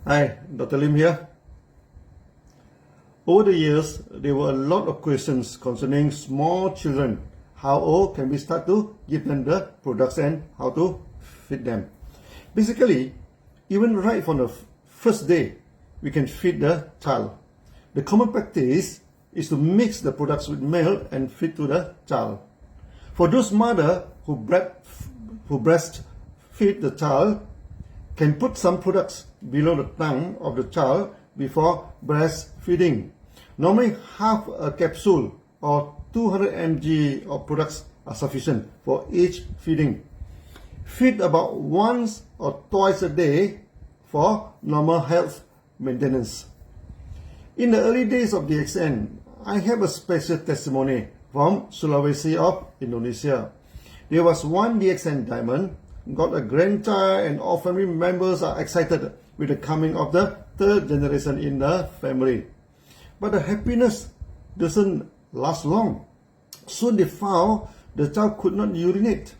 Hi, Dr. Lim here. Over the years, there were a lot of questions concerning small children. How old can we start to give them the products and how to feed them? Basically, even right from the first day, we can feed the child. The common practice is to mix the products with milk and feed to the child. For those mothers who breastfeed the child, can put some products below the tongue of the child before breastfeeding. Normally, half a capsule or 200 mg of products are sufficient for each feeding. Feed about once or twice a day for normal health maintenance. In the early days of DXN, I have a special testimony from Sulawesi of Indonesia. There was one DXN diamond, got a grandchild, and all family members are excited with the coming of the third generation in the family. But the happiness doesn't last long. Soon they found the child could not urinate.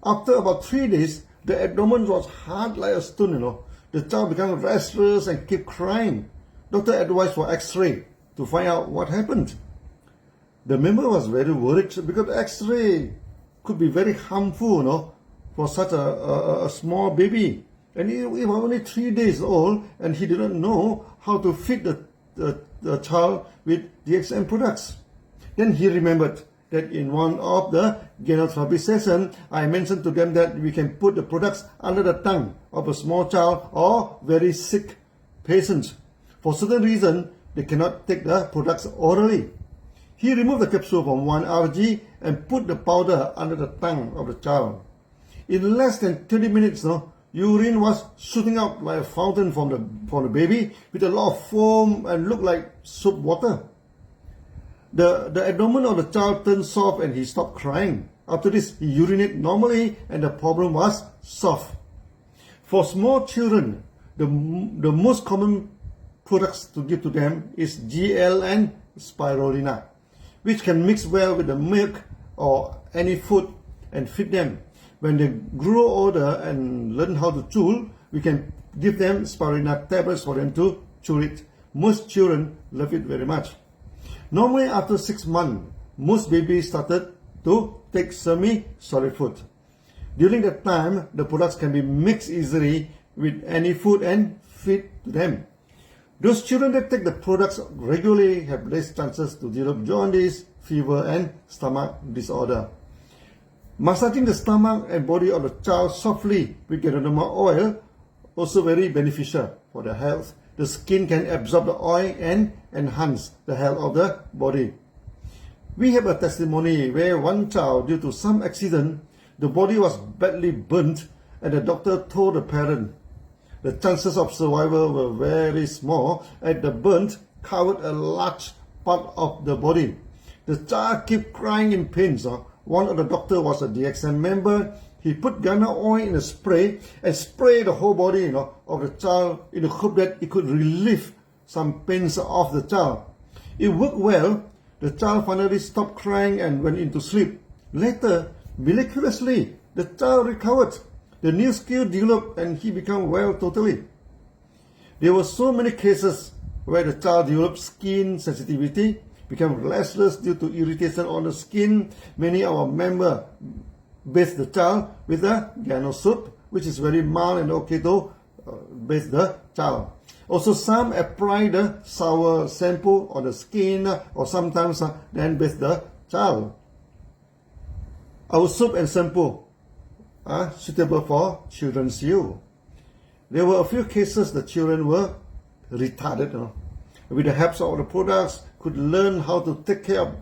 After about 3 days, the abdomen was hard like a stone, The child became restless and kept crying. Doctor advised for X-ray to find out what happened. The member was very worried because X-ray could be very harmful, for such a small baby. And he was only 3 days old and he didn't know how to feed the child with DXN products. Then he remembered that in one of the Ganotherapy sessions, I mentioned to them that we can put the products under the tongue of a small child or very sick patient. For certain reason, they cannot take the products orally. He removed the capsule from 1 RG and put the powder under the tongue of the child. In less than 30 minutes, urine was shooting out like a fountain from the baby with a lot of foam and looked like soap water. The abdomen of the child turned soft and he stopped crying. After this, he urinated normally and the problem was solved. For small children, the most common products to give to them is GL and spirulina, which can mix well with the milk or any food and feed them. When they grow older and learn how to chew, we can give them spirulina tablets for them to chew it. Most children love it very much. Normally, after 6 months, most babies started to take semi-solid food. During that time, the products can be mixed easily with any food and feed to them. Those children that take the products regularly have less chances to develop jaundice, fever, and stomach disorder. Massaging the stomach and body of the child softly with Ganotherapy oil also very beneficial for their health. The skin can absorb the oil and enhance the health of the body. We have a testimony where one child, due to some accident, the body was badly burnt and the doctor told the parent the chances of survival were very small and the burnt covered a large part of the body. The child kept crying in pain. One of the doctor was a DXN member. He put Ghana oil in a spray and sprayed the whole body of the child in the hope that it could relieve some pains of the child. It worked well. The child finally stopped crying and went into sleep. Later, miraculously, the child recovered. The new skill developed and he became well totally. There were so many cases where the child developed skin sensitivity, became restless due to irritation on the skin. Many of our members bathe the child with a Gano soup, which is very mild and okay to bathe the child. Also, some apply the sour shampoo on the skin or sometimes then bathe the child. Our soap and shampoo are suitable for children's use. There were a few cases the children were retarded. With the help of the products, could learn how to take care of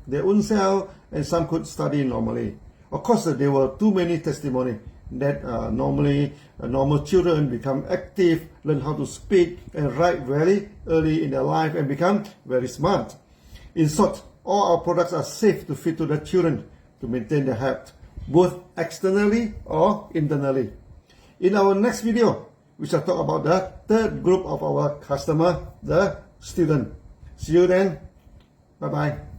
their own self, and some could study normally. Of course, there were too many testimonies that normal children become active, learn how to speak and write very early in their life and become very smart. In short, all our products are safe to feed to the children to maintain their health, both externally or internally. In our next video, we shall talk about the third group of our customer, the student. See you then. Bye-bye.